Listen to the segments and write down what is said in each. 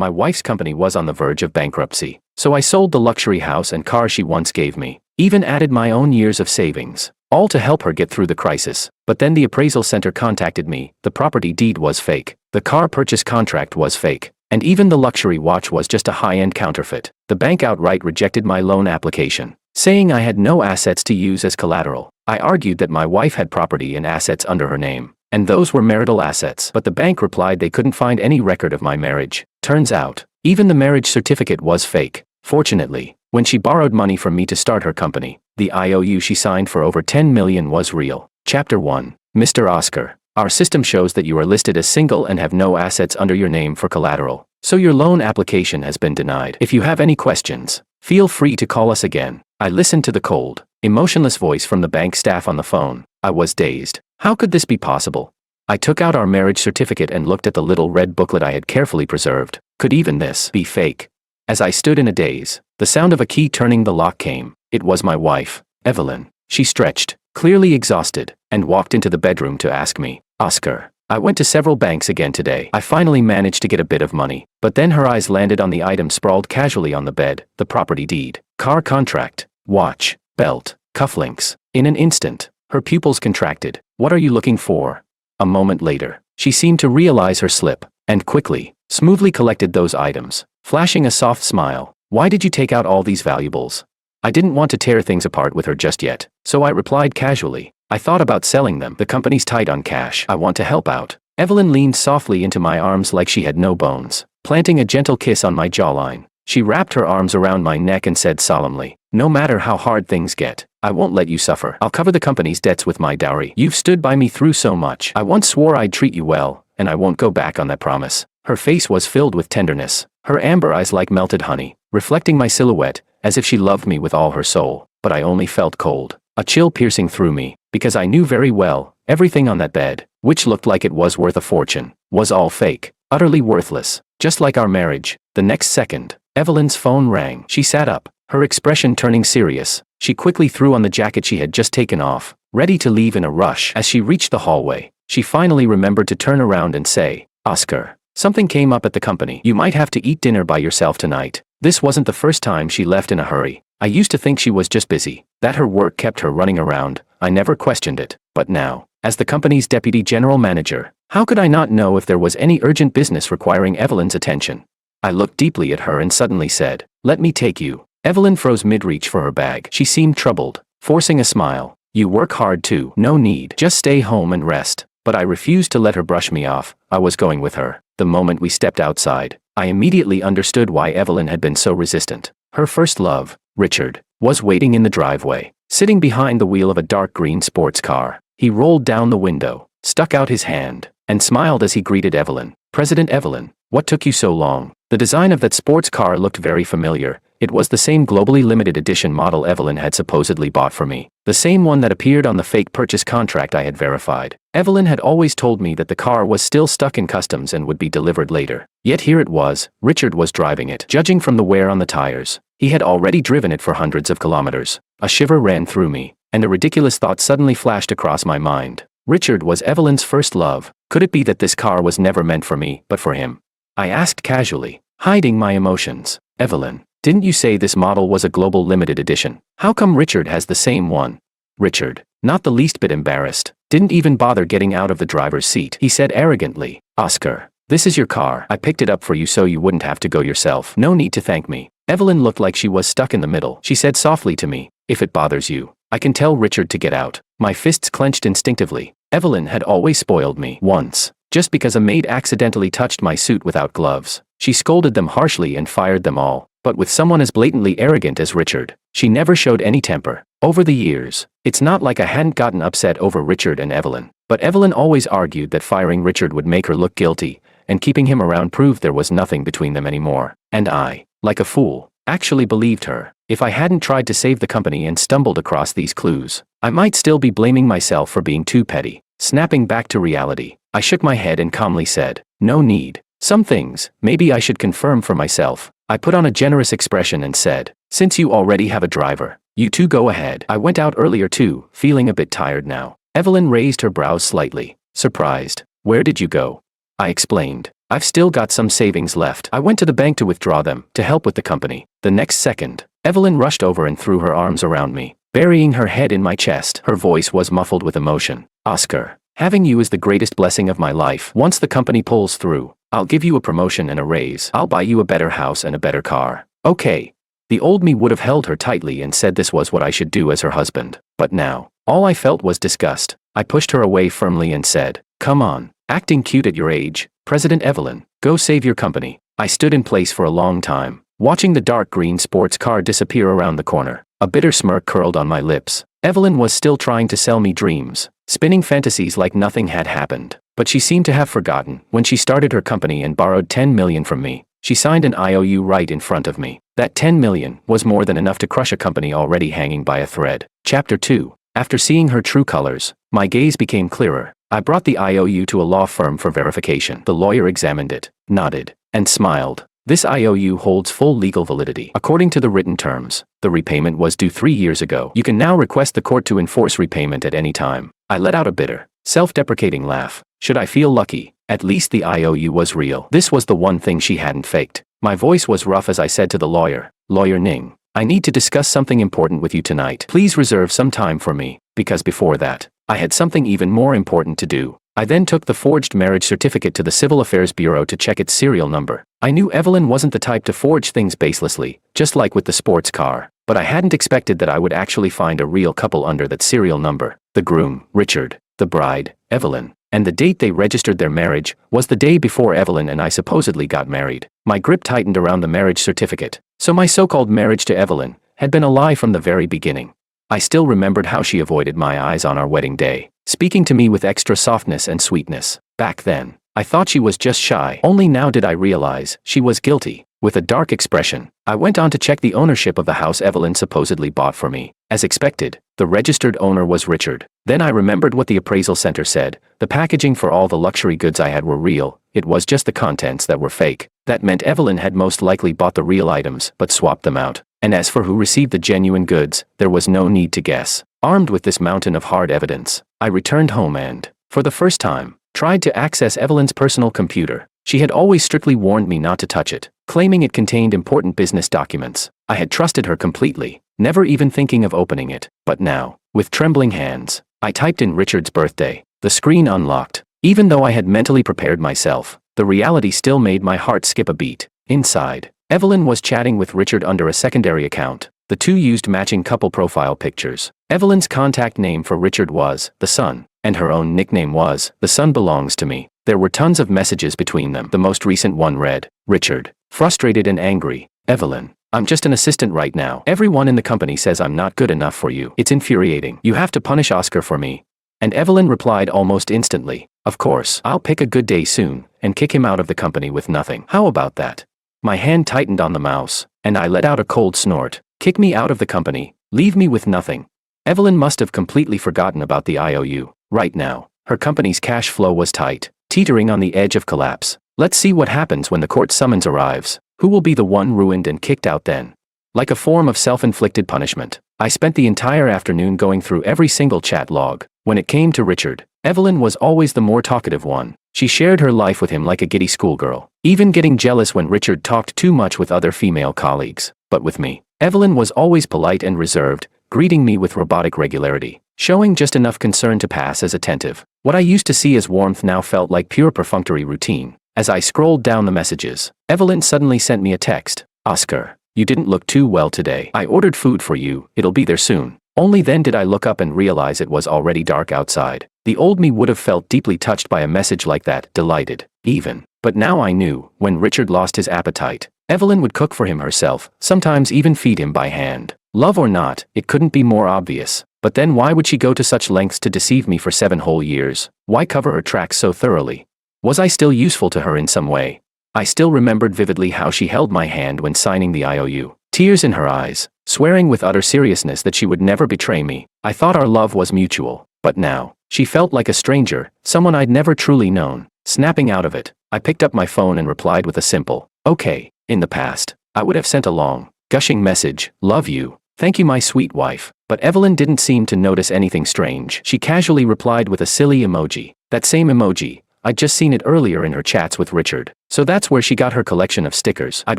My wife's company was on the verge of bankruptcy, so I sold the luxury house and car she once gave me, even added my own years of savings, all to help her get through the crisis. But then the appraisal center contacted me. The property deed was fake, the car purchase contract was fake, and even the luxury watch was just a high-end counterfeit. The bank outright rejected my loan application, saying I had no assets to use as collateral. I argued that my wife had property and assets under her name, and those were marital assets. But the bank replied they couldn't find any record of my marriage. Turns out, even the marriage certificate was fake. Fortunately, when she borrowed money from me to start her company, the IOU she signed for over $10 million was real. Chapter 1. Mr. Oscar, our system shows that you are listed as single and have no assets under your name for collateral, so your loan application has been denied. If you have any questions, feel free to call us again. I listened to the cold, emotionless voice from the bank staff on the phone. I was dazed. How could this be possible? I took out our marriage certificate and looked at the little red booklet I had carefully preserved. Could even this be fake? As I stood in a daze, the sound of a key turning the lock came. It was my wife, Evelyn. She stretched, clearly exhausted, and walked into the bedroom to ask me, Oscar, I went to several banks again today. I finally managed to get a bit of money. But then her eyes landed on the item sprawled casually on the bed, the property deed, car contract, watch, belt, cufflinks. In an instant, her pupils contracted. What are you looking for? A moment later, she seemed to realize her slip, and quickly, smoothly collected those items, flashing a soft smile. Why did you take out all these valuables? I didn't want to tear things apart with her just yet, so I replied casually. I thought about selling them. The company's tight on cash. I want to help out. Evelyn leaned softly into my arms like she had no bones, planting a gentle kiss on my jawline. She wrapped her arms around my neck and said solemnly, no matter how hard things get, I won't let you suffer. I'll cover the company's debts with my dowry. You've stood by me through so much. I once swore I'd treat you well, and I won't go back on that promise. Her face was filled with tenderness, her amber eyes like melted honey, reflecting my silhouette, as if she loved me with all her soul. But I only felt cold, a chill piercing through me, because I knew very well, everything on that bed, which looked like it was worth a fortune, was all fake, utterly worthless, just like our marriage. The next second, Evelyn's phone rang. She sat up, her expression turning serious. She quickly threw on the jacket she had just taken off, ready to leave in a rush. As she reached the hallway, she finally remembered to turn around and say, Oscar, something came up at the company. You might have to eat dinner by yourself tonight. This wasn't the first time she left in a hurry. I used to think she was just busy, that her work kept her running around. I never questioned it. But now, as the company's deputy general manager, how could I not know if there was any urgent business requiring Evelyn's attention? I looked deeply at her and suddenly said, let me take you. Evelyn froze mid-reach for her bag. She seemed troubled, forcing a smile. You work hard too. No need. Just stay home and rest. But I refused to let her brush me off. I was going with her. The moment we stepped outside, I immediately understood why Evelyn had been so resistant. Her first love, Richard, was waiting in the driveway, sitting behind the wheel of a dark green sports car. He rolled down the window, stuck out his hand, and smiled as he greeted Evelyn. President Evelyn, what took you so long? The design of that sports car looked very familiar. It was the same globally limited edition model Evelyn had supposedly bought for me, the same one that appeared on the fake purchase contract I had verified. Evelyn had always told me that the car was still stuck in customs and would be delivered later. Yet here it was, Richard was driving it. Judging from the wear on the tires, he had already driven it for hundreds of kilometers. A shiver ran through me, and a ridiculous thought suddenly flashed across my mind. Richard was Evelyn's first love. Could it be that this car was never meant for me, but for him? I asked casually, hiding my emotions. Evelyn, didn't you say this model was a global limited edition? How come Richard has the same one? Richard, not the least bit embarrassed, didn't even bother getting out of the driver's seat. He said arrogantly, Oscar, this is your car. I picked it up for you so you wouldn't have to go yourself. No need to thank me. Evelyn looked like she was stuck in the middle. She said softly to me, if it bothers you, I can tell Richard to get out. My fists clenched instinctively. Evelyn had always spoiled me. Once, just because a maid accidentally touched my suit without gloves, she scolded them harshly and fired them all. But with someone as blatantly arrogant as Richard, she never showed any temper. Over the years, it's not like I hadn't gotten upset over Richard and Evelyn, but Evelyn always argued that firing Richard would make her look guilty, and keeping him around proved there was nothing between them anymore. And I, like a fool, actually believed her. If I hadn't tried to save the company and stumbled across these clues, I might still be blaming myself for being too petty. Snapping back to reality, I shook my head and calmly said, no need. Some things, maybe I should confirm for myself. I put on a generous expression and said, since you already have a driver, you two go ahead. I went out earlier too, feeling a bit tired now. Evelyn raised her brows slightly, surprised. Where did you go? I explained. I've still got some savings left. I went to the bank to withdraw them, to help with the company. The next second, Evelyn rushed over and threw her arms around me, burying her head in my chest. Her voice was muffled with emotion. Oscar, having you is the greatest blessing of my life. Once the company pulls through, I'll give you a promotion and a raise. I'll buy you a better house and a better car. Okay. The old me would have held her tightly and said this was what I should do as her husband. But now, all I felt was disgust. I pushed her away firmly and said, "Come on, acting cute at your age, President Evelyn, go save your company." I stood in place for a long time, watching the dark green sports car disappear around the corner. A bitter smirk curled on my lips. Evelyn was still trying to sell me dreams, spinning fantasies like nothing had happened. But she seemed to have forgotten. When she started her company and borrowed $10 million from me, she signed an IOU right in front of me. That $10 million was more than enough to crush a company already hanging by a thread. Chapter 2. After seeing her true colors, my gaze became clearer. I brought the IOU to a law firm for verification. The lawyer examined it, nodded, and smiled. This IOU holds full legal validity. According to the written terms, the repayment was due 3 years ago. You can now request the court to enforce repayment at any time. I let out a bitter, self-deprecating laugh. Should I feel lucky? At least the IOU was real. This was the one thing she hadn't faked. My voice was rough as I said to the lawyer, "Lawyer Ning, I need to discuss something important with you tonight. Please reserve some time for me," because before that, I had something even more important to do. I then took the forged marriage certificate to the Civil Affairs Bureau to check its serial number. I knew Evelyn wasn't the type to forge things baselessly, just like with the sports car, but I hadn't expected that I would actually find a real couple under that serial number. The groom, Richard, the bride, Evelyn, and the date they registered their marriage was the day before Evelyn and I supposedly got married. My grip tightened around the marriage certificate. So my so-called marriage to Evelyn had been a lie from the very beginning. I still remembered how she avoided my eyes on our wedding day, speaking to me with extra softness and sweetness. Back then, I thought she was just shy. Only now did I realize she was guilty. With a dark expression, I went on to check the ownership of the house Evelyn supposedly bought for me. As expected, the registered owner was Richard. Then I remembered what the appraisal center said. The packaging for all the luxury goods I had were real. It was just the contents that were fake. That meant Evelyn had most likely bought the real items but swapped them out. And as for who received the genuine goods, there was no need to guess. Armed with this mountain of hard evidence, I returned home and, for the first time, tried to access Evelyn's personal computer. She had always strictly warned me not to touch it, claiming it contained important business documents. I had trusted her completely, never even thinking of opening it. But now, with trembling hands, I typed in Richard's birthday. The screen unlocked. Even though I had mentally prepared myself, the reality still made my heart skip a beat. Inside, Evelyn was chatting with Richard under a secondary account. The two used matching couple profile pictures. Evelyn's contact name for Richard was The Sun, and her own nickname was The Sun Belongs to Me. There were tons of messages between them. The most recent one read, "Richard, frustrated and angry. Evelyn, I'm just an assistant right now. Everyone in the company says I'm not good enough for you. It's infuriating. You have to punish Oscar for me." And Evelyn replied almost instantly, "Of course, I'll pick a good day soon and kick him out of the company with nothing. How about that?" My hand tightened on the mouse, and I let out a cold snort. Kick me out of the company, leave me with nothing. Evelyn must have completely forgotten about the IOU. Right now, her company's cash flow was tight, teetering on the edge of collapse. Let's see what happens when the court summons arrives. Who will be the one ruined and kicked out then? Like a form of self-inflicted punishment, I spent the entire afternoon going through every single chat log. When it came to Richard, Evelyn was always the more talkative one. She shared her life with him like a giddy schoolgirl, even getting jealous when Richard talked too much with other female colleagues. But with me, Evelyn was always polite and reserved, greeting me with robotic regularity, showing just enough concern to pass as attentive. What I used to see as warmth now felt like pure perfunctory routine. As I scrolled down the messages, Evelyn suddenly sent me a text. "Oscar, you didn't look too well today. I ordered food for you, it'll be there soon." Only then did I look up and realize it was already dark outside. The old me would have felt deeply touched by a message like that, delighted, even. But now I knew, when Richard lost his appetite, Evelyn would cook for him herself, sometimes even feed him by hand. Love or not, it couldn't be more obvious. But then why would she go to such lengths to deceive me for 7 whole years? Why cover her tracks so thoroughly? Was I still useful to her in some way? I still remembered vividly how she held my hand when signing the IOU, tears in her eyes, swearing with utter seriousness that she would never betray me. I thought our love was mutual, but now, she felt like a stranger, someone I'd never truly known. Snapping out of it, I picked up my phone and replied with a simple, "Okay." In the past, I would have sent a long, gushing message, "Love you. Thank you, my sweet wife." But Evelyn didn't seem to notice anything strange. She casually replied with a silly emoji. That same emoji, I'd just seen it earlier in her chats with Richard. So that's where she got her collection of stickers. I'd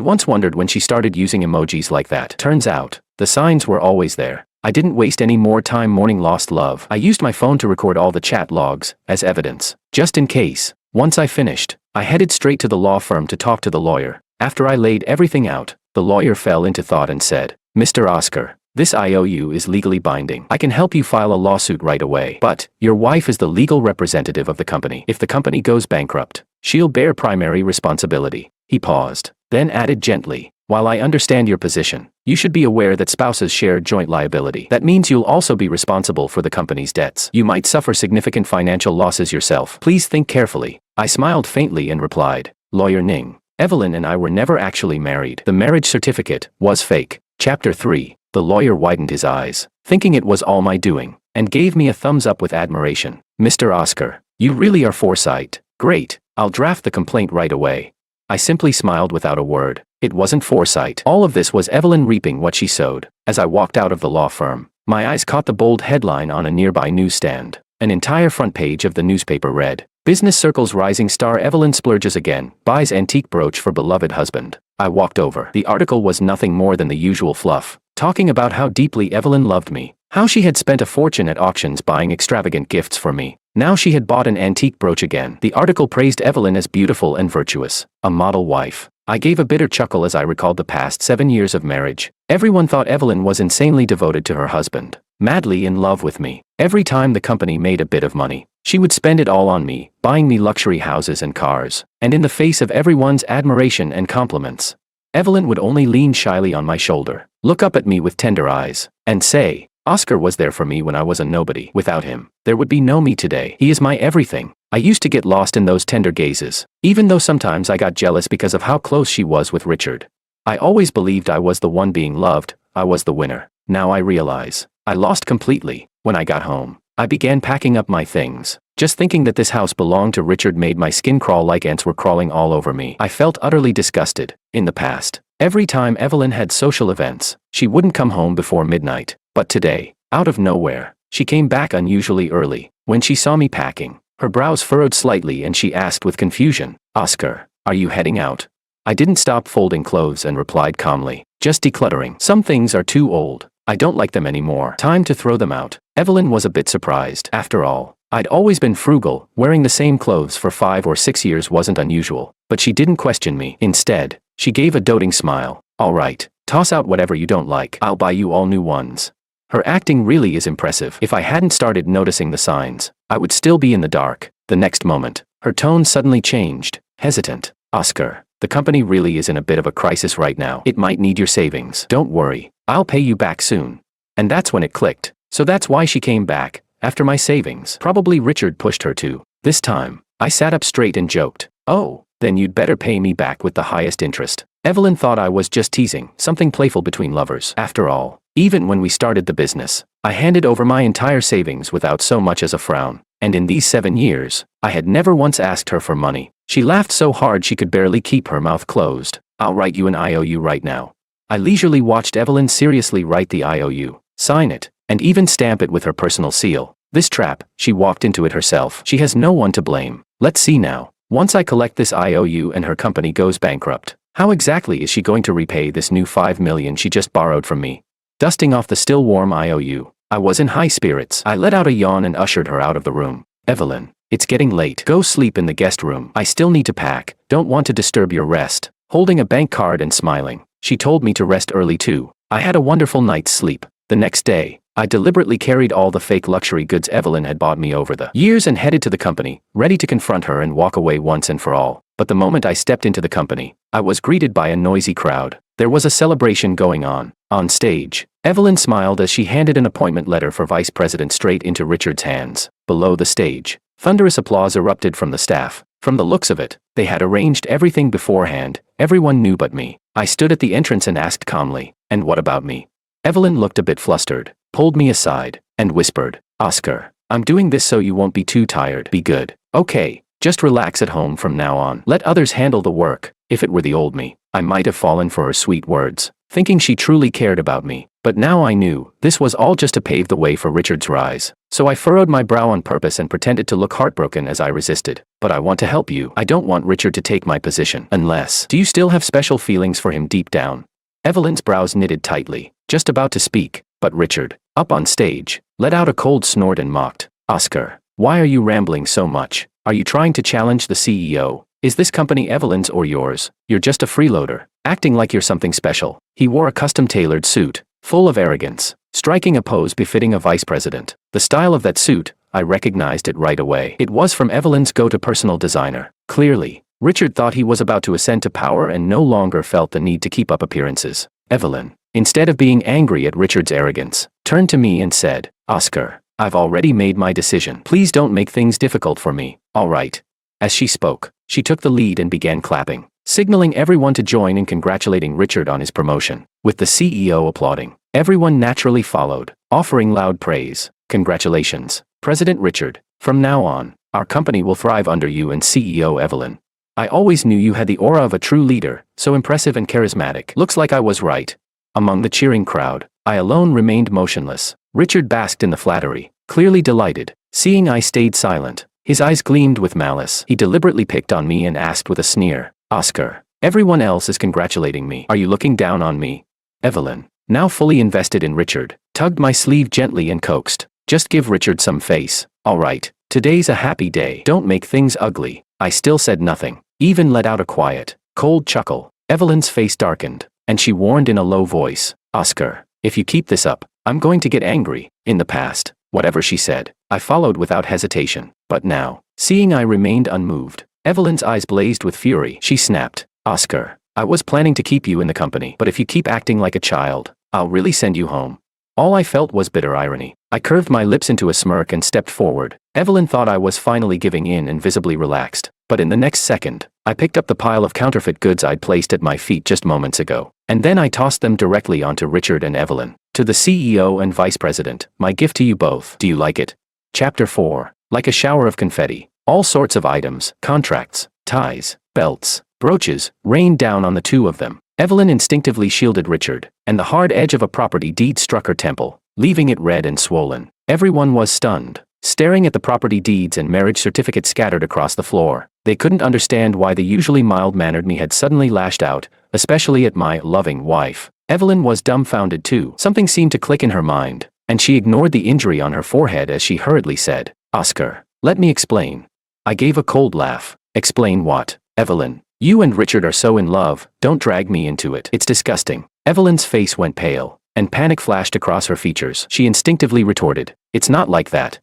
once wondered when she started using emojis like that. Turns out, the signs were always there. I didn't waste any more time mourning lost love. I used my phone to record all the chat logs as evidence, just in case. Once I finished, I headed straight to the law firm to talk to the lawyer. After I laid everything out, the lawyer fell into thought and said, "Mr. Oscar, this IOU is legally binding. I can help you file a lawsuit right away. But your wife is the legal representative of the company. If the company goes bankrupt, she'll bear primary responsibility." He paused, then added gently, "While I understand your position, you should be aware that spouses share joint liability. That means you'll also be responsible for the company's debts. You might suffer significant financial losses yourself. Please think carefully." I smiled faintly and replied, "Lawyer Ning, Evelyn and I were never actually married. The marriage certificate was fake." Chapter 3. The lawyer widened his eyes, thinking it was all my doing, and gave me a thumbs up with admiration. "Mr. Oscar, you really are foresight. Great, I'll draft the complaint right away." I simply smiled without a word. It wasn't foresight. All of this was Evelyn reaping what she sowed. As I walked out of the law firm, my eyes caught the bold headline on a nearby newsstand. An entire front page of the newspaper read, "Business Circle's rising star Evelyn splurges again, buys antique brooch for beloved husband." I walked over. The article was nothing more than the usual fluff, talking about how deeply Evelyn loved me, how she had spent a fortune at auctions buying extravagant gifts for me. Now she had bought an antique brooch again. The article praised Evelyn as beautiful and virtuous, a model wife. I gave a bitter chuckle as I recalled the past 7 years of marriage. Everyone thought Evelyn was insanely devoted to her husband, madly in love with me. Every time the company made a bit of money, she would spend it all on me, buying me luxury houses and cars. And in the face of everyone's admiration and compliments, Evelyn would only lean shyly on my shoulder, look up at me with tender eyes, and say, "Oscar was there for me when I was a nobody. Without him, there would be no me today. He is my everything." I used to get lost in those tender gazes, even though sometimes I got jealous because of how close she was with Richard. I always believed I was the one being loved, I was the winner. Now I realize, I lost completely. When I got home, I began packing up my things. Just thinking that this house belonged to Richard made my skin crawl like ants were crawling all over me. I felt utterly disgusted. In the past, every time Evelyn had social events, she wouldn't come home before midnight. But today, out of nowhere, she came back unusually early. When she saw me packing, her brows furrowed slightly and she asked with confusion, "Oscar, are you heading out?" I didn't stop folding clothes and replied calmly, "Just decluttering. Some things are too old. I don't like them anymore. Time to throw them out." Evelyn was a bit surprised. After all, I'd always been frugal. Wearing the same clothes for 5 or 6 years wasn't unusual. But she didn't question me. Instead, she gave a doting smile. "All right, toss out whatever you don't like. I'll buy you all new ones." Her acting really is impressive. If I hadn't started noticing the signs, I would still be in the dark. The next moment, her tone suddenly changed, hesitant. "Oscar, the company really is in a bit of a crisis right now. It might need your savings. Don't worry, I'll pay you back soon." And that's when it clicked. So that's why she came back, after my savings. Probably Richard pushed her to. This time, I sat up straight and joked, "Oh, then you'd better pay me back with the highest interest." Evelyn thought I was just teasing, something playful between lovers. After all, even when we started the business, I handed over my entire savings without so much as a frown. And in these 7 years, I had never once asked her for money. She laughed so hard she could barely keep her mouth closed. "I'll write you an IOU right now." I leisurely watched Evelyn seriously write the IOU, sign it, and even stamp it with her personal seal. This trap, she walked into it herself. She has no one to blame. Let's see now. Once I collect this IOU and her company goes bankrupt, how exactly is she going to repay this new $5 million she just borrowed from me? Dusting off the still warm IOU, I was in high spirits. I let out a yawn and ushered her out of the room. "Evelyn, it's getting late. Go sleep in the guest room. I still need to pack. Don't want to disturb your rest." Holding a bank card and smiling, she told me to rest early too. I had a wonderful night's sleep. The next day, I deliberately carried all the fake luxury goods Evelyn had bought me over the years and headed to the company, ready to confront her and walk away once and for all. But the moment I stepped into the company, I was greeted by a noisy crowd. There was a celebration going on. On stage, Evelyn smiled as she handed an appointment letter for vice president straight into Richard's hands. Below the stage, thunderous applause erupted from the staff. From the looks of it, they had arranged everything beforehand. Everyone knew but me. I stood at the entrance and asked calmly, "And what about me?" Evelyn looked a bit flustered, pulled me aside, and whispered, "Oscar, I'm doing this so you won't be too tired. Be good. Okay, just relax at home from now on. Let others handle the work." If it were the old me, I might have fallen for her sweet words, thinking she truly cared about me. But now I knew, this was all just to pave the way for Richard's rise. So I furrowed my brow on purpose and pretended to look heartbroken as I resisted. But I want to help you. I don't want Richard to take my position. Unless, do you still have special feelings for him deep down? Evelyn's brows knitted tightly, just about to speak, but Richard, up on stage, let out a cold snort and mocked. Oscar, why are you rambling so much? Are you trying to challenge the CEO? Is this company Evelyn's or yours? You're just a freeloader, acting like you're something special. He wore a custom-tailored suit, full of arrogance, striking a pose befitting a vice president. The style of that suit, I recognized it right away. It was from Evelyn's go-to personal designer. Clearly, Richard thought he was about to ascend to power and no longer felt the need to keep up appearances. Evelyn, instead of being angry at Richard's arrogance, turned to me and said, Oscar, I've already made my decision. Please don't make things difficult for me. All right. As she spoke, she took the lead and began clapping, signaling everyone to join in congratulating Richard on his promotion. With the CEO applauding, everyone naturally followed, offering loud praise. Congratulations, President Richard. From now on, our company will thrive under you and CEO Evelyn. I always knew you had the aura of a true leader, so impressive and charismatic. Looks like I was right. Among the cheering crowd, I alone remained motionless. Richard basked in the flattery, clearly delighted. Seeing I stayed silent, his eyes gleamed with malice. He deliberately picked on me and asked with a sneer, Oscar, everyone else is congratulating me. Are you looking down on me? Evelyn, now fully invested in Richard, tugged my sleeve gently and coaxed, just give Richard some face. All right, today's a happy day. Don't make things ugly. I still said nothing, even let out a quiet, cold chuckle. Evelyn's face darkened, and she warned in a low voice, Oscar, if you keep this up, I'm going to get angry. In the past, whatever she said, I followed without hesitation. But now, seeing I remained unmoved, Evelyn's eyes blazed with fury. She snapped, Oscar, I was planning to keep you in the company, but if you keep acting like a child, I'll really send you home. All I felt was bitter irony. I curved my lips into a smirk and stepped forward. Evelyn thought I was finally giving in and visibly relaxed. But in the next second, I picked up the pile of counterfeit goods I'd placed at my feet just moments ago. And then I tossed them directly onto Richard and Evelyn. To the CEO and Vice President, my gift to you both. Do you like it? Chapter 4. Like a shower of confetti, all sorts of items, contracts, ties, belts, brooches, rained down on the two of them. Evelyn instinctively shielded Richard, and the hard edge of a property deed struck her temple, leaving it red and swollen. Everyone was stunned, staring at the property deeds and marriage certificate scattered across the floor. They couldn't understand why the usually mild-mannered me had suddenly lashed out, especially at my loving wife. Evelyn was dumbfounded too. Something seemed to click in her mind, and she ignored the injury on her forehead as she hurriedly said, Oscar, let me explain. I gave a cold laugh. Explain what? Evelyn, you and Richard are so in love, don't drag me into it. It's disgusting. Evelyn's face went pale, and panic flashed across her features. She instinctively retorted, it's not like that.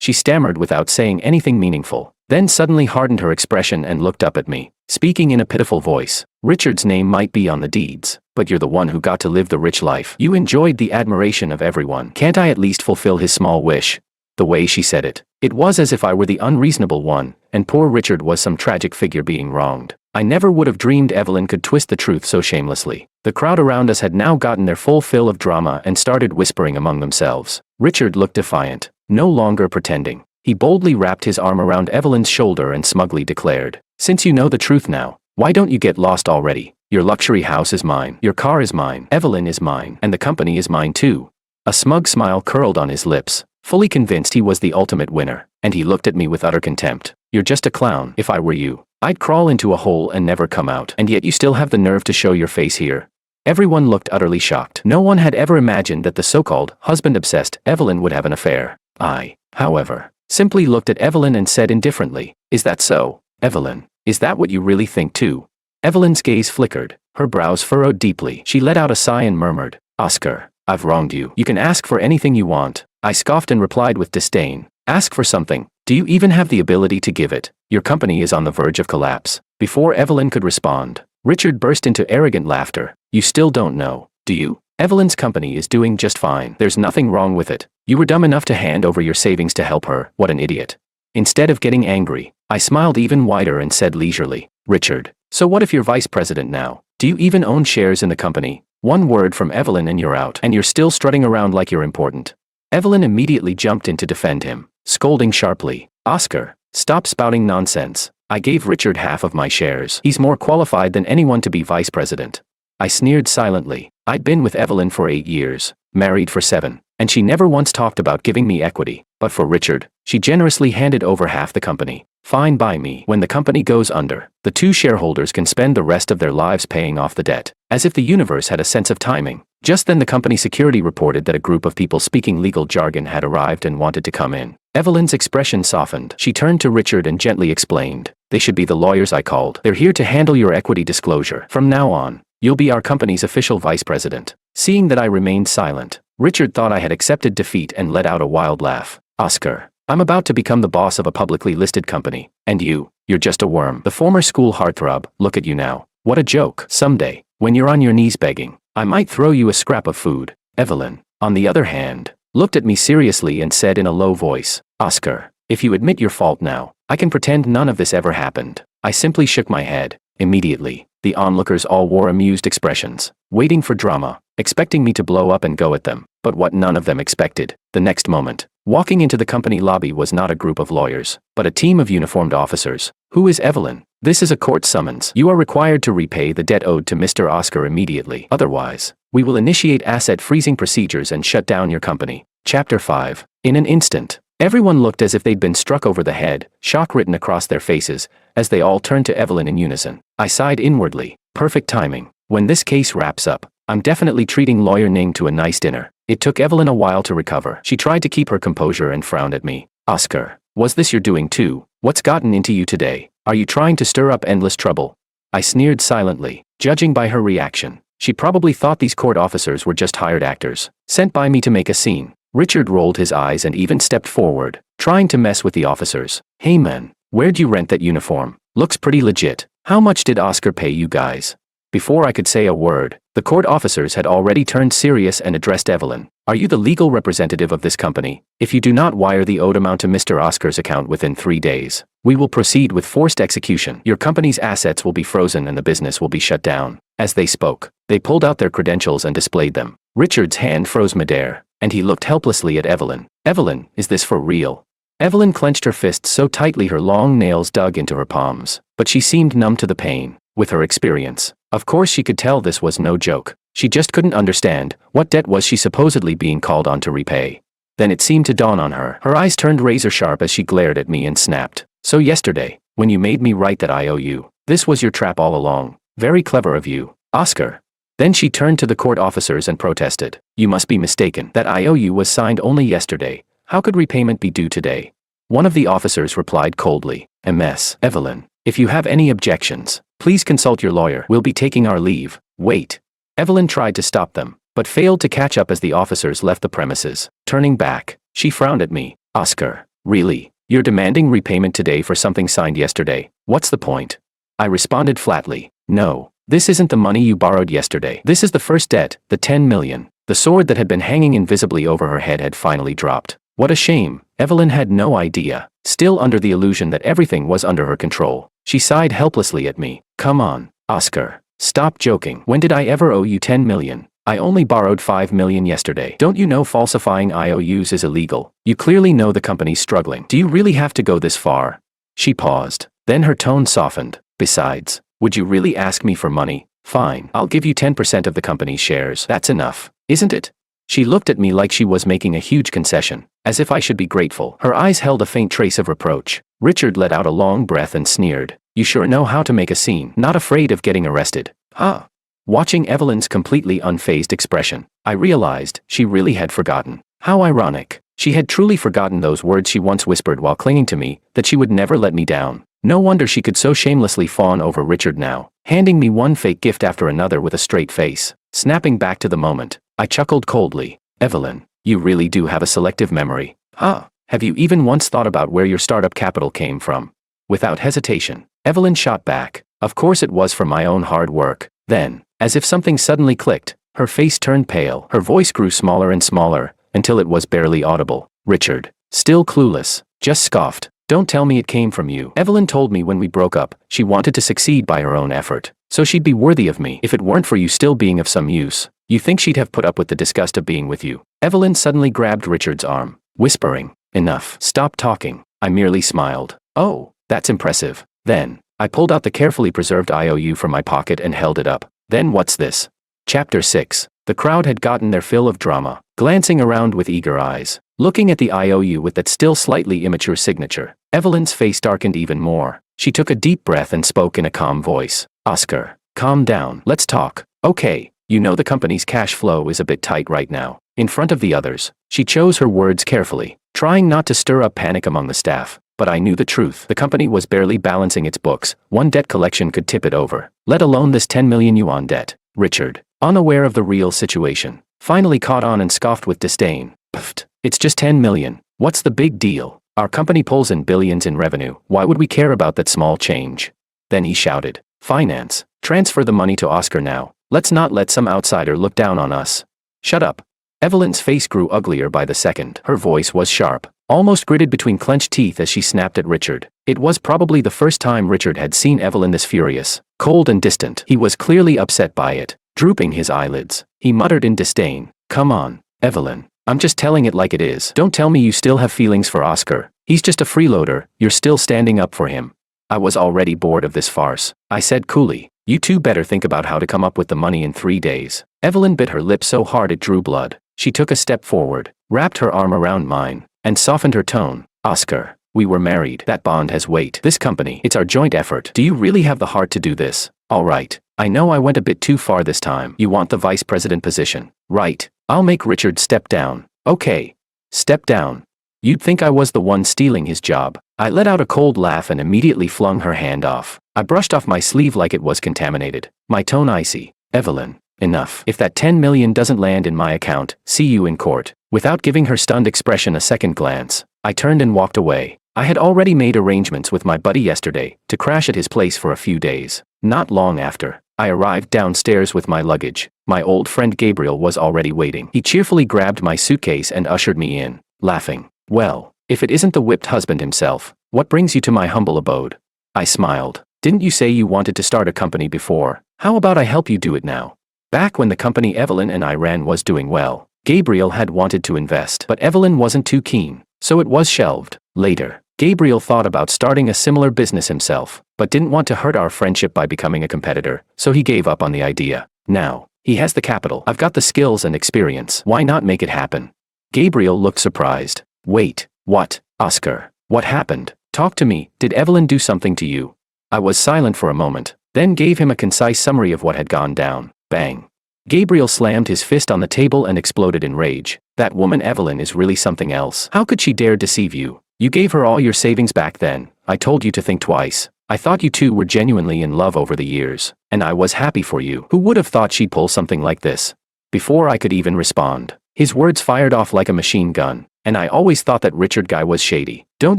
She stammered without saying anything meaningful, then suddenly hardened her expression and looked up at me, speaking in a pitiful voice. Richard's name might be on the deeds, but you're the one who got to live the rich life. You enjoyed the admiration of everyone. Can't I at least fulfill his small wish? The way she said it, it was as if I were the unreasonable one, and poor Richard was some tragic figure being wronged. I never would have dreamed Evelyn could twist the truth so shamelessly. The crowd around us had now gotten their full fill of drama and started whispering among themselves. Richard looked defiant, no longer pretending. He boldly wrapped his arm around Evelyn's shoulder and smugly declared, since you know the truth now, why don't you get lost already? Your luxury house is mine, your car is mine, Evelyn is mine, and the company is mine too. A smug smile curled on his lips, fully convinced he was the ultimate winner, and he looked at me with utter contempt. You're just a clown. If I were you, I'd crawl into a hole and never come out, and yet you still have the nerve to show your face here. Everyone looked utterly shocked. No one had ever imagined that the so-called husband-obsessed Evelyn would have an affair. I, however, simply looked at Evelyn and said indifferently, is that so, Evelyn? Is that what you really think too? Evelyn's gaze flickered, her brows furrowed deeply. She let out a sigh and murmured, Oscar, I've wronged you. You can ask for anything you want. I scoffed and replied with disdain, ask for something. Do you even have the ability to give it? Your company is on the verge of collapse. Before Evelyn could respond, Richard burst into arrogant laughter. You still don't know, do you? Evelyn's company is doing just fine. There's nothing wrong with it. You were dumb enough to hand over your savings to help her. What an idiot. Instead of getting angry, I smiled even wider and said leisurely, Richard, so what if you're vice president now? Do you even own shares in the company? One word from Evelyn and you're out, and you're still strutting around like you're important. Evelyn immediately jumped in to defend him, scolding sharply, Oscar, stop spouting nonsense. I gave Richard half of my shares. He's more qualified than anyone to be vice president. I sneered silently, I'd been with Evelyn for 8 years, married for 7, and she never once talked about giving me equity, but for Richard, she generously handed over half the company. Fine by me. When the company goes under, the 2 shareholders can spend the rest of their lives paying off the debt. As if the universe had a sense of timing. Just then the company security reported that a group of people speaking legal jargon had arrived and wanted to come in. Evelyn's expression softened. She turned to Richard and gently explained, "They should be the lawyers I called. They're here to handle your equity disclosure. From now on, you'll be our company's official vice president." Seeing that I remained silent, Richard thought I had accepted defeat and let out a wild laugh. "Oscar, I'm about to become the boss of a publicly listed company, and you're just a worm. The former school heartthrob, look at you now. What a joke. Someday, when you're on your knees begging, I might throw you a scrap of food." Evelyn, on the other hand, looked at me seriously and said in a low voice, "Oscar, if you admit your fault now, I can pretend none of this ever happened." I simply shook my head. Immediately, the onlookers all wore amused expressions, waiting for drama, expecting me to blow up and go at them. But what none of them expected, the next moment, walking into the company lobby was not a group of lawyers, but a team of uniformed officers. "Who is Evelyn? This is a court summons. You are required to repay the debt owed to Mr. Oscar immediately. Otherwise, we will initiate asset freezing procedures and shut down your company." Chapter 5. In an instant, everyone looked as if they'd been struck over the head, shock written across their faces, as they all turned to Evelyn in unison. I sighed inwardly. Perfect timing. When this case wraps up, I'm definitely treating Lawyer Ning to a nice dinner. It took Evelyn a while to recover. She tried to keep her composure and frowned at me. "Oscar, was this your doing too? What's gotten into you today? Are you trying to stir up endless trouble?" I sneered silently. Judging by her reaction, she probably thought these court officers were just hired actors, sent by me to make a scene. Richard rolled his eyes and even stepped forward, trying to mess with the officers. "Hey man, where'd you rent that uniform? Looks pretty legit. How much did Oscar pay you guys?" Before I could say a word, the court officers had already turned serious and addressed Evelyn. "Are you the legal representative of this company? If you do not wire the owed amount to Mr. Oscar's account within 3 days, we will proceed with forced execution. Your company's assets will be frozen and the business will be shut down." As they spoke, they pulled out their credentials and displayed them. Richard's hand froze midair, and he looked helplessly at Evelyn. "Evelyn, is this for real?" Evelyn clenched her fists so tightly her long nails dug into her palms, but she seemed numb to the pain. With her experience, of course she could tell this was no joke. She just couldn't understand, what debt was she supposedly being called on to repay? Then it seemed to dawn on her. Her eyes turned razor sharp as she glared at me and snapped. "So yesterday, when you made me write that IOU, this was your trap all along. Very clever of you, Oscar." Then she turned to the court officers and protested. "You must be mistaken. That IOU was signed only yesterday. How could repayment be due today?" One of the officers replied coldly, "Ms. Evelyn, if you have any objections, please consult your lawyer. We'll be taking our leave." "Wait." Evelyn tried to stop them, but failed to catch up as the officers left the premises. Turning back, she frowned at me. "Oscar, really? You're demanding repayment today for something signed yesterday? What's the point?" I responded flatly, "No, this isn't the money you borrowed yesterday. This is the first debt, the 10 million. The sword that had been hanging invisibly over her head had finally dropped. What a shame. Evelyn had no idea, still under the illusion that everything was under her control. She sighed helplessly at me. "Come on, Oscar. Stop joking. When did I ever owe you 10 million? I only borrowed 5 million yesterday. Don't you know falsifying IOUs is illegal? You clearly know the company's struggling. Do you really have to go this far?" She paused. Then her tone softened. "Besides, would you really ask me for money? Fine, I'll give you 10% of the company's shares. That's enough, isn't it?" She looked at me like she was making a huge concession, as if I should be grateful. Her eyes held a faint trace of reproach. Richard let out a long breath and sneered. "You sure know how to make a scene. Not afraid of getting arrested, huh?" Watching Evelyn's completely unfazed expression, I realized she really had forgotten. How ironic. She had truly forgotten those words she once whispered while clinging to me, that she would never let me down. No wonder she could so shamelessly fawn over Richard now, handing me one fake gift after another with a straight face. Snapping back to the moment, I chuckled coldly. "Evelyn, you really do have a selective memory, huh? Have you even once thought about where your startup capital came from?" Without hesitation, Evelyn shot back. "Of course it was from my own hard work." Then, as if something suddenly clicked, her face turned pale. Her voice grew smaller and smaller, until it was barely audible. Richard, still clueless, just scoffed. "Don't tell me it came from you. Evelyn told me when we broke up, she wanted to succeed by her own effort, so she'd be worthy of me if it weren't for you still being of some use. You think she'd have put up with the disgust of being with you?" Evelyn suddenly grabbed Richard's arm, whispering, "Enough. Stop talking." I merely smiled. "Oh, that's impressive." Then, I pulled out the carefully preserved IOU from my pocket and held it up. "Then what's this?" Chapter 6. The crowd had gotten their fill of drama, glancing around with eager eyes, looking at the IOU with that still slightly immature signature. Evelyn's face darkened even more. She took a deep breath and spoke in a calm voice. Oscar, calm down. Let's talk. Okay, you know the company's cash flow is a bit tight right now. In front of the others, she chose her words carefully, trying not to stir up panic among the staff. But I knew the truth. The company was barely balancing its books. One debt collection could tip it over, let alone this 10 million yuan debt. Richard, unaware of the real situation, finally caught on and scoffed with disdain. Pfft, it's just 10 million. What's the big deal? Our company pulls in billions in revenue. Why would we care about that small change? Then he shouted, Finance, transfer the money to Oscar now. Let's not let some outsider look down on us. Shut up. Evelyn's face grew uglier by the second. Her voice was sharp, almost gritted between clenched teeth as she snapped at Richard. It was probably the first time Richard had seen Evelyn this furious, cold and distant. He was clearly upset by it. Drooping his eyelids, he muttered in disdain, Come on, Evelyn. I'm just telling it like it is. Don't tell me you still have feelings for Oscar. He's just a freeloader. You're still standing up for him. I was already bored of this farce. I said coolly, You two better think about how to come up with the money in 3 days. Evelyn bit her lip so hard it drew blood. She took a step forward, wrapped her arm around mine, and softened her tone. Oscar, we were married. That bond has weight. This company, it's our joint effort. Do you really have the heart to do this? All right. I know I went a bit too far this time. You want the vice president position, right? I'll make Richard step down. Okay. Step down. You'd think I was the one stealing his job. I let out a cold laugh and immediately flung her hand off. I brushed off my sleeve like it was contaminated, my tone icy. Evelyn, enough. If that 10 million doesn't land in my account, see you in court. Without giving her stunned expression a second glance, I turned and walked away. I had already made arrangements with my buddy yesterday to crash at his place for a few days. Not long after, I arrived downstairs with my luggage. My old friend Gabriel was already waiting. He cheerfully grabbed my suitcase and ushered me in, laughing. Well, if it isn't the whipped husband himself, what brings you to my humble abode? I smiled. Didn't you say you wanted to start a company before? How about I help you do it now? Back when the company Evelyn and I ran was doing well, Gabriel had wanted to invest, but Evelyn wasn't too keen, so it was shelved. Later, Gabriel thought about starting a similar business himself, but didn't want to hurt our friendship by becoming a competitor, so he gave up on the idea. Now, he has the capital. I've got the skills and experience. Why not make it happen? Gabriel looked surprised. Wait, what? Oscar, what happened? Talk to me. Did Evelyn do something to you? I was silent for a moment, then gave him a concise summary of what had gone down. Bang. Gabriel slammed his fist on the table and exploded in rage. That woman Evelyn is really something else. How could she dare deceive you? You gave her all your savings back then. I told you to think twice. I thought you two were genuinely in love over the years, and I was happy for you. Who would have thought she'd pull something like this? Before I could even respond, his words fired off like a machine gun. And I always thought that Richard guy was shady. Don't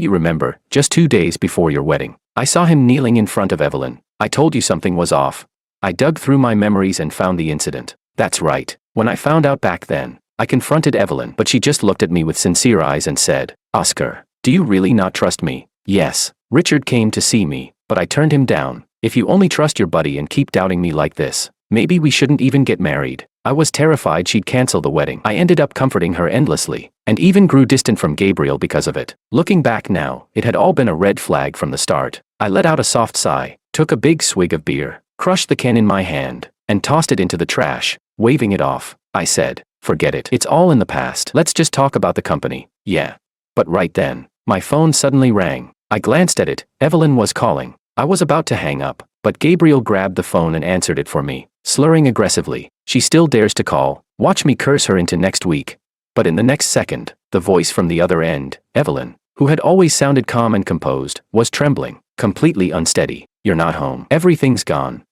you remember, just 2 days before your wedding, I saw him kneeling in front of Evelyn. I told you something was off. I dug through my memories and found the incident. That's right. When I found out back then, I confronted Evelyn, but she just looked at me with sincere eyes and said, Oscar, do you really not trust me? Yes. Richard came to see me, but I turned him down. If you only trust your buddy and keep doubting me like this, maybe we shouldn't even get married. I was terrified she'd cancel the wedding. I ended up comforting her endlessly, and even grew distant from Gabriel because of it. Looking back now, it had all been a red flag from the start. I let out a soft sigh, took a big swig of beer, crushed the can in my hand, and tossed it into the trash. Waving it off, I said, forget it. It's all in the past. Let's just talk about the company. Yeah. But right then, my phone suddenly rang. I glanced at it. Evelyn was calling. I was about to hang up, but Gabriel grabbed the phone and answered it for me, slurring aggressively. She still dares to call. Watch me curse her into next week. But in the next second, the voice from the other end, Evelyn, who had always sounded calm and composed, was trembling, completely unsteady. You're not home. Everything's gone.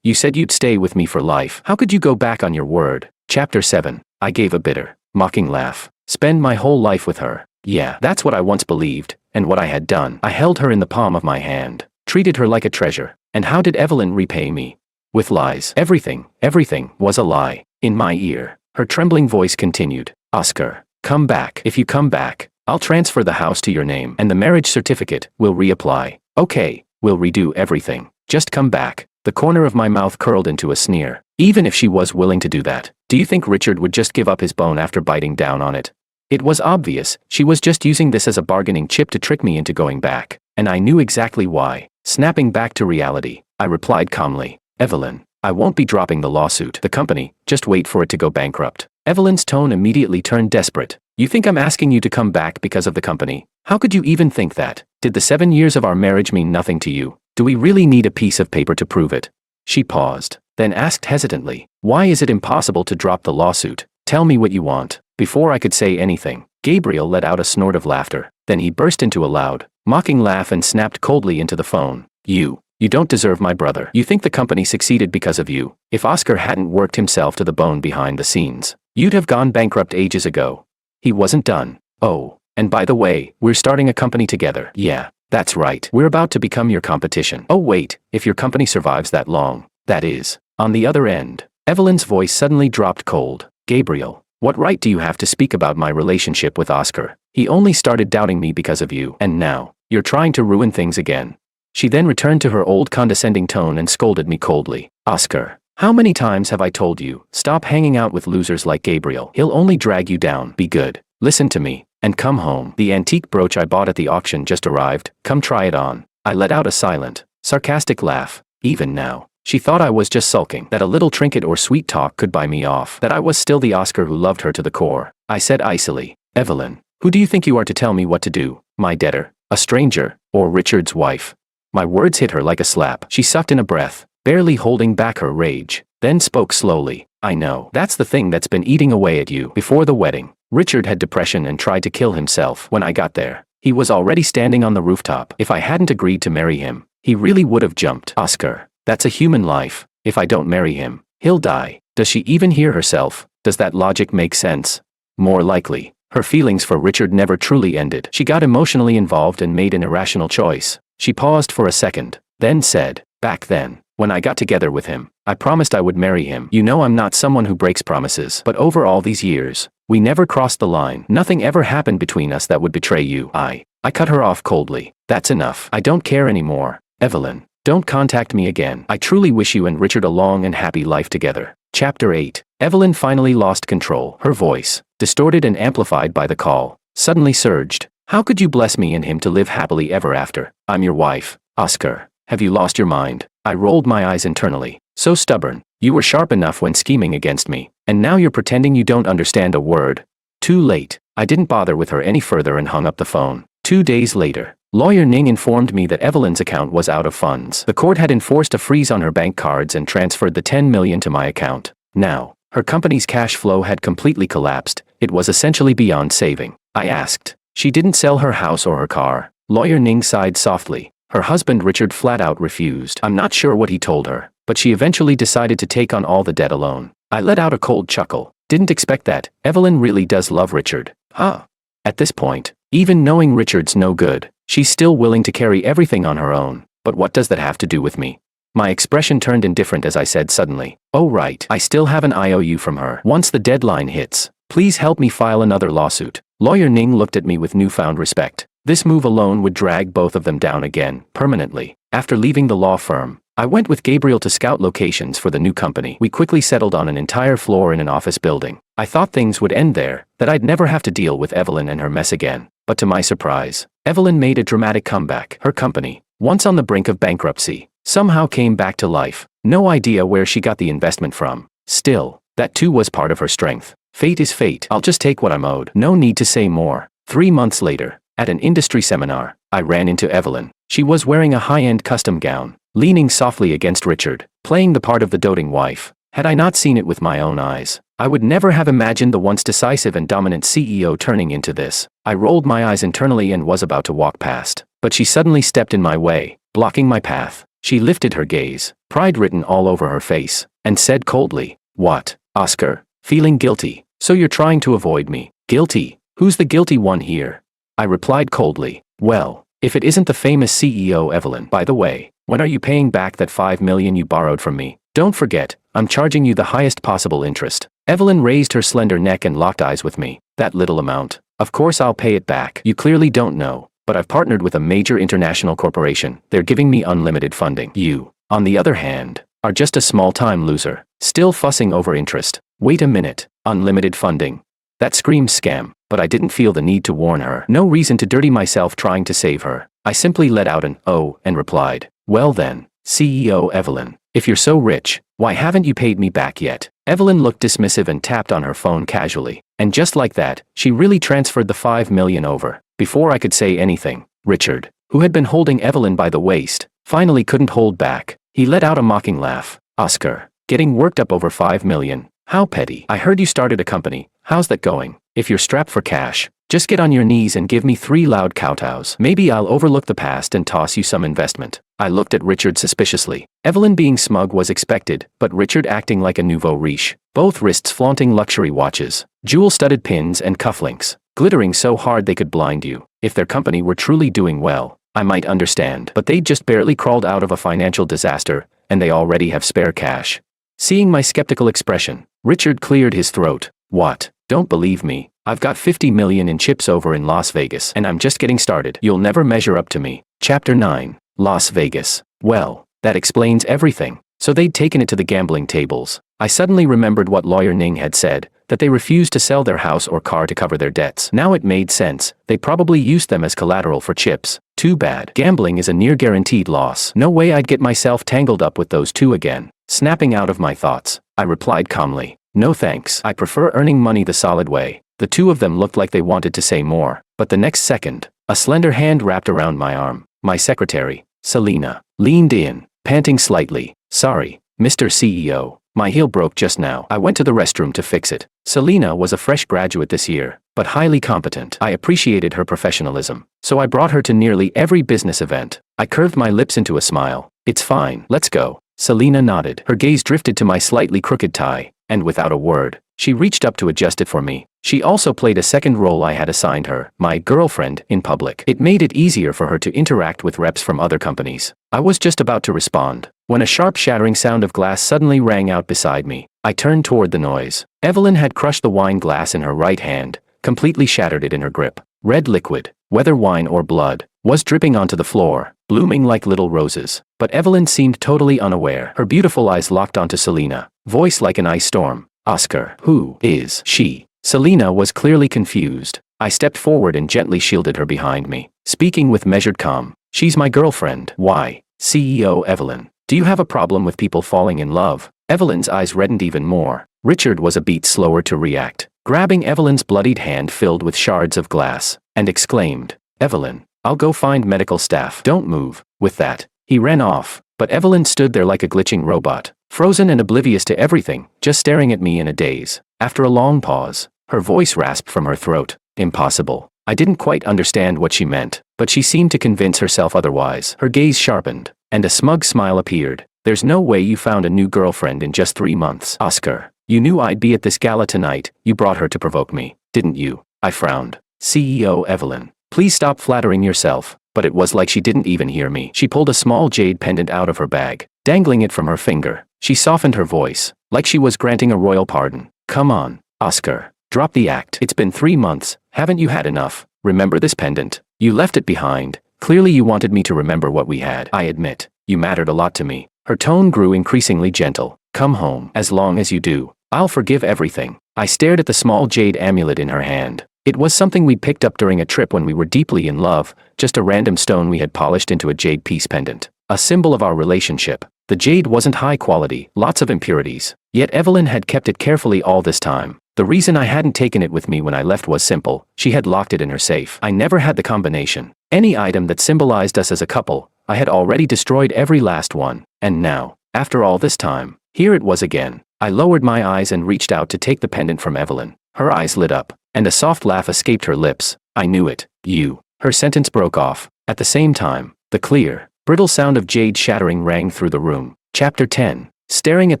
You said you'd stay with me for life. How could you go back on your word? Chapter 7. I gave a bitter, mocking laugh. Spend my whole life with her. Yeah, that's what I once believed, and what I had done. I held her in the palm of my hand, treated her like a treasure. And how did Evelyn repay me? With lies. Everything was a lie. In my ear, her trembling voice continued, Oscar, come back. If you come back, I'll transfer the house to your name, and the marriage certificate will reapply. Okay, we'll redo everything. Just come back. The corner of my mouth curled into a sneer. Even if she was willing to do that, do you think Richard would just give up his bone after biting down on it? It was obvious, she was just using this as a bargaining chip to trick me into going back, and I knew exactly why. Snapping back to reality, I replied calmly, Evelyn, I won't be dropping the lawsuit. The company, just wait for it to go bankrupt. Evelyn's tone immediately turned desperate. You think I'm asking you to come back because of the company? How could you even think that? Did the 7 years of our marriage mean nothing to you? Do we really need a piece of paper to prove it? She paused, then asked hesitantly, why is it impossible to drop the lawsuit? Tell me what you want. Before I could say anything, Gabriel let out a snort of laughter. Then he burst into a loud, mocking laugh and snapped coldly into the phone. You don't deserve my brother. You think the company succeeded because of you. If Oscar hadn't worked himself to the bone behind the scenes, you'd have gone bankrupt ages ago. He wasn't done. Oh, and by the way, we're starting a company together. Yeah, that's right. We're about to become your competition. Oh wait, if your company survives that long, that is. On the other end, Evelyn's voice suddenly dropped cold. Gabriel, what right do you have to speak about my relationship with Oscar? He only started doubting me because of you, and now, you're trying to ruin things again. She then returned to her old condescending tone and scolded me coldly. Oscar, how many times have I told you, stop hanging out with losers like Gabriel. He'll only drag you down. Be good. Listen to me. And come home. The antique brooch I bought at the auction just arrived. Come try it on. I let out a silent, sarcastic laugh. Even now, she thought I was just sulking, that a little trinket or sweet talk could buy me off, that I was still the Oscar who loved her to the core. I said icily, Evelyn, who do you think you are to tell me what to do? My debtor, a stranger, or Richard's wife? My words hit her like a slap. She sucked in a breath, barely holding back her rage, then spoke slowly. I know. That's the thing that's been eating away at you. Before the wedding, Richard had depression and tried to kill himself. When I got there, he was already standing on the rooftop. If I hadn't agreed to marry him, he really would have jumped. Oscar, that's a human life. If I don't marry him, he'll die. Does she even hear herself? Does that logic make sense? More likely, her feelings for Richard never truly ended. She got emotionally involved and made an irrational choice. She paused for a second, then said, back then, when I got together with him, I promised I would marry him. You know I'm not someone who breaks promises. But over all these years, we never crossed the line. Nothing ever happened between us that would betray you. I cut her off coldly. That's enough. I don't care anymore. Evelyn, don't contact me again. I truly wish you and Richard a long and happy life together. Chapter 8. Evelyn finally lost control. Her voice, distorted and amplified by the call, suddenly surged. How could you bless me and him to live happily ever after? I'm your wife. Oscar, have you lost your mind? I rolled my eyes internally. So stubborn. You were sharp enough when scheming against me, and now you're pretending you don't understand a word. Too late. I didn't bother with her any further and hung up the phone. 2 days later, Lawyer Ning informed me that Evelyn's account was out of funds. The court had enforced a freeze on her bank cards and transferred the $10 million to my account. Now, her company's cash flow had completely collapsed. It was essentially beyond saving. I asked. She didn't sell her house or her car. Lawyer Ning sighed softly. Her husband Richard flat out refused. I'm not sure what he told her, but she eventually decided to take on all the debt alone. I let out a cold chuckle. Didn't expect that. Evelyn really does love Richard. Huh. At this point, even knowing Richard's no good, she's still willing to carry everything on her own. But what does that have to do with me? My expression turned indifferent as I said suddenly, oh right, I still have an IOU from her. Once the deadline hits, please help me file another lawsuit. Lawyer Ning looked at me with newfound respect. This move alone would drag both of them down again, permanently. After leaving the law firm, I went with Gabriel to scout locations for the new company. We quickly settled on an entire floor in an office building. I thought things would end there, that I'd never have to deal with Evelyn and her mess again. But to my surprise, Evelyn made a dramatic comeback. Her company, once on the brink of bankruptcy, somehow came back to life. No idea where she got the investment from. Still, that too was part of her strength. Fate is fate. I'll just take what I'm owed. No need to say more. 3 months later, at an industry seminar, I ran into Evelyn. She was wearing a high-end custom gown, leaning softly against Richard, playing the part of the doting wife. Had I not seen it with my own eyes, I would never have imagined the once decisive and dominant CEO turning into this. I rolled my eyes internally and was about to walk past, but she suddenly stepped in my way, blocking my path. She lifted her gaze, pride written all over her face, and said coldly, "What, Oscar? Feeling guilty? So you're trying to avoid me? Guilty? Who's the guilty one here?" I replied coldly, "Well, if it isn't the famous CEO Evelyn. By the way, when are you paying back that $5 million you borrowed from me? Don't forget, I'm charging you the highest possible interest." Evelyn raised her slender neck and locked eyes with me. "That little amount? Of course I'll pay it back. You clearly don't know, but I've partnered with a major international corporation. They're giving me unlimited funding. You, on the other hand, are just a small-time loser, still fussing over interest. Wait a minute, unlimited funding? That screams scam." But I didn't feel the need to warn her. No reason to dirty myself trying to save her. I simply let out an "oh" and replied, "Well then, CEO Evelyn, if you're so rich, Why haven't you paid me back yet? Evelyn looked dismissive and tapped on her phone casually. And just like that, she really transferred the 5 million over. Before I could say anything, Richard, who had been holding Evelyn by the waist, finally couldn't hold back. He let out a mocking laugh. Oscar, getting worked up over 5 million? How petty. I heard you started a company. How's that going? If you're strapped for cash, just get on your knees and give me 3 loud kowtows. Maybe I'll overlook the past and toss you some investment. I looked at Richard suspiciously. Evelyn being smug was expected, but Richard acting like a nouveau riche. Both wrists flaunting luxury watches, jewel-studded pins and cufflinks, glittering so hard they could blind you. If their company were truly doing well, I might understand. But they'd just barely crawled out of a financial disaster, and they already have spare cash. Seeing my skeptical expression, Richard cleared his throat. What? Don't believe me. I've got 50 million in chips over in Las Vegas, and I'm just getting started. You'll never measure up to me. Chapter 9. Las Vegas. Well, that explains everything. So they'd taken it to the gambling tables. I suddenly remembered what Lawyer Ning had said, that they refused to sell their house or car to cover their debts. Now it made sense. They probably used them as collateral for chips. Too bad. Gambling is a near guaranteed loss. No way I'd get myself tangled up with those two again. Snapping out of my thoughts, I replied calmly. No thanks. I prefer earning money the solid way. The two of them looked like they wanted to say more, but the next second, a slender hand wrapped around my arm. My secretary, Selena, leaned in, panting slightly. Sorry, Mr. CEO. My heel broke just now. I went to the restroom to fix it. Selena was a fresh graduate this year, but highly competent. I appreciated her professionalism, so I brought her to nearly every business event. I curved my lips into a smile. It's fine. Let's go. Selena nodded. Her gaze drifted to my slightly crooked tie, and without a word, she reached up to adjust it for me. She also played a second role I had assigned her, my girlfriend, in public. It made it easier for her to interact with reps from other companies. I was just about to respond, when a sharp shattering sound of glass suddenly rang out beside me. I turned toward the noise. Evelyn had crushed the wine glass in her right hand, completely shattered it in her grip. Red liquid, whether wine or blood, was dripping onto the floor, blooming like little roses. But Evelyn seemed totally unaware. Her beautiful eyes locked onto Selena, voice like an ice storm. Oscar, who is she? Selena was clearly confused. I stepped forward and gently shielded her behind me, speaking with measured calm. She's my girlfriend. Why? CEO Evelyn. Do you have a problem with people falling in love? Evelyn's eyes reddened even more. Richard was a beat slower to react, grabbing Evelyn's bloodied hand filled with shards of glass, and exclaimed, Evelyn, I'll go find medical staff. Don't move. With that, he ran off, but Evelyn stood there like a glitching robot, frozen and oblivious to everything, just staring at me in a daze. After a long pause, her voice rasped from her throat. Impossible. I didn't quite understand what she meant, but she seemed to convince herself otherwise. Her gaze sharpened, and a smug smile appeared. There's no way you found a new girlfriend in just 3 months. Oscar, you knew I'd be at this gala tonight. You brought her to provoke me, didn't you? I frowned. CEO Evelyn, please stop flattering yourself. But it was like she didn't even hear me. She pulled a small jade pendant out of her bag, dangling it from her finger. She softened her voice, like she was granting a royal pardon. Come on, Oscar. Drop the act. It's been 3 months. Haven't you had enough? Remember this pendant? You left it behind. Clearly you wanted me to remember what we had. I admit, you mattered a lot to me. Her tone grew increasingly gentle. Come home. As long as you do, I'll forgive everything. I stared at the small jade amulet in her hand. It was something we picked up during a trip when we were deeply in love, just a random stone we had polished into a jade piece pendant. A symbol of our relationship. The jade wasn't high quality, lots of impurities. Yet Evelyn had kept it carefully all this time. The reason I hadn't taken it with me when I left was simple. She had locked it in her safe. I never had the combination. Any item that symbolized us as a couple, I had already destroyed every last one. And now, after all this time, here it was again. I lowered my eyes and reached out to take the pendant from Evelyn. Her eyes lit up, and a soft laugh escaped her lips. I knew it. You. Her sentence broke off. At the same time, the clear, brittle sound of jade shattering rang through the room. Chapter 10. Staring at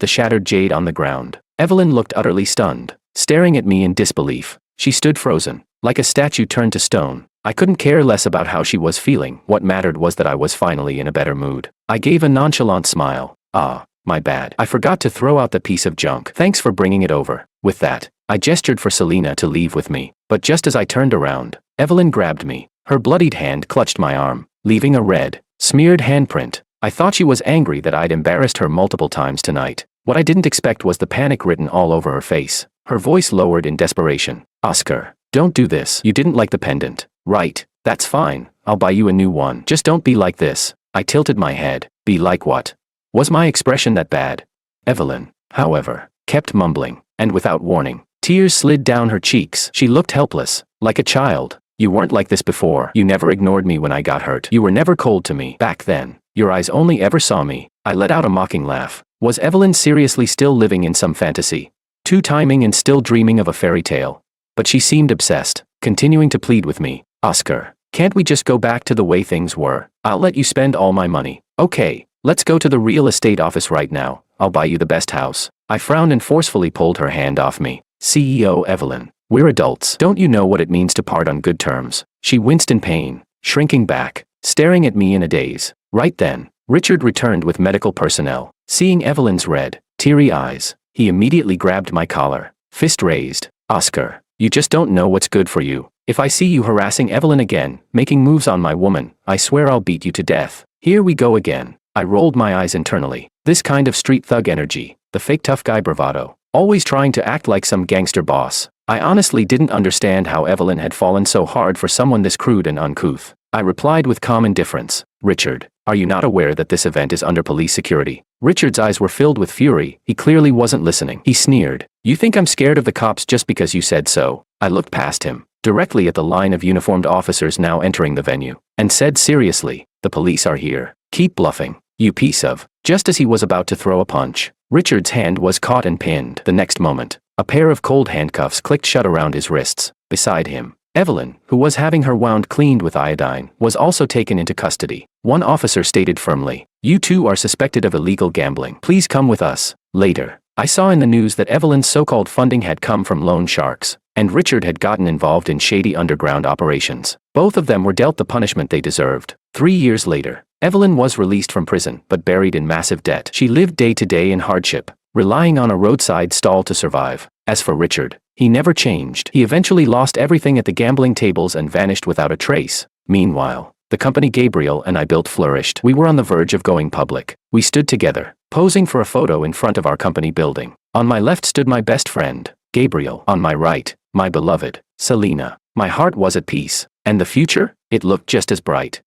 the shattered jade on the ground, Evelyn looked utterly stunned, staring at me in disbelief. She stood frozen, like a statue turned to stone. I couldn't care less about how she was feeling. What mattered was that I was finally in a better mood. I gave a nonchalant smile. Ah, my bad. I forgot to throw out the piece of junk. Thanks for bringing it over. With that, I gestured for Selena to leave with me. But just as I turned around, Evelyn grabbed me. Her bloodied hand clutched my arm, leaving a red, smeared handprint. I thought she was angry that I'd embarrassed her multiple times tonight. What I didn't expect was the panic written all over her face. Her voice lowered in desperation. Oscar, don't do this. You didn't like the pendant, right? That's fine. I'll buy you a new one. Just don't be like this. I tilted my head. Be like what? Was my expression that bad? Evelyn, however, kept mumbling, and without warning, tears slid down her cheeks. She looked helpless, like a child. You weren't like this before. You never ignored me when I got hurt. You were never cold to me. Back then, your eyes only ever saw me. I let out a mocking laugh. Was Evelyn seriously still living in some fantasy? Two-timing and still dreaming of a fairy tale? But she seemed obsessed, continuing to plead with me. Oscar, can't we just go back to the way things were? I'll let you spend all my money. Okay, let's go to the real estate office right now. I'll buy you the best house. I frowned and forcefully pulled her hand off me. CEO Evelyn, we're adults. Don't you know what it means to part on good terms? She winced in pain, shrinking back, staring at me in a daze. Right then, Richard returned with medical personnel. Seeing Evelyn's red, teary eyes, he immediately grabbed my collar, fist raised. Oscar, you just don't know what's good for you. If I see you harassing Evelyn again, making moves on my woman, I swear I'll beat you to death. Here we go again. I rolled my eyes internally. This kind of street thug energy, the fake tough guy bravado, always trying to act like some gangster boss. I honestly didn't understand how Evelyn had fallen so hard for someone this crude and uncouth. I replied with calm indifference. Richard, are you not aware that this event is under police security? Richard's eyes were filled with fury. He clearly wasn't listening. He sneered. You think I'm scared of the cops just because you said so? I looked past him, directly at the line of uniformed officers now entering the venue, and said seriously, the police are here. Keep bluffing, you piece of. Just as he was about to throw a punch, Richard's hand was caught and pinned. The next moment, a pair of cold handcuffs clicked shut around his wrists. Beside him, Evelyn, who was having her wound cleaned with iodine, was also taken into custody. One officer stated firmly, you two are suspected of illegal gambling. Please come with us. Later, I saw in the news that Evelyn's so-called funding had come from loan sharks, and Richard had gotten involved in shady underground operations. Both of them were dealt the punishment they deserved. 3 years later, Evelyn was released from prison but buried in massive debt. She lived day to day in hardship, relying on a roadside stall to survive. As for Richard, he never changed. He eventually lost everything at the gambling tables and vanished without a trace. Meanwhile, the company Gabriel and I built flourished. We were on the verge of going public. We stood together, posing for a photo in front of our company building. On my left stood my best friend, Gabriel. On my right, my beloved, Selena. My heart was at peace. And the future? It looked just as bright.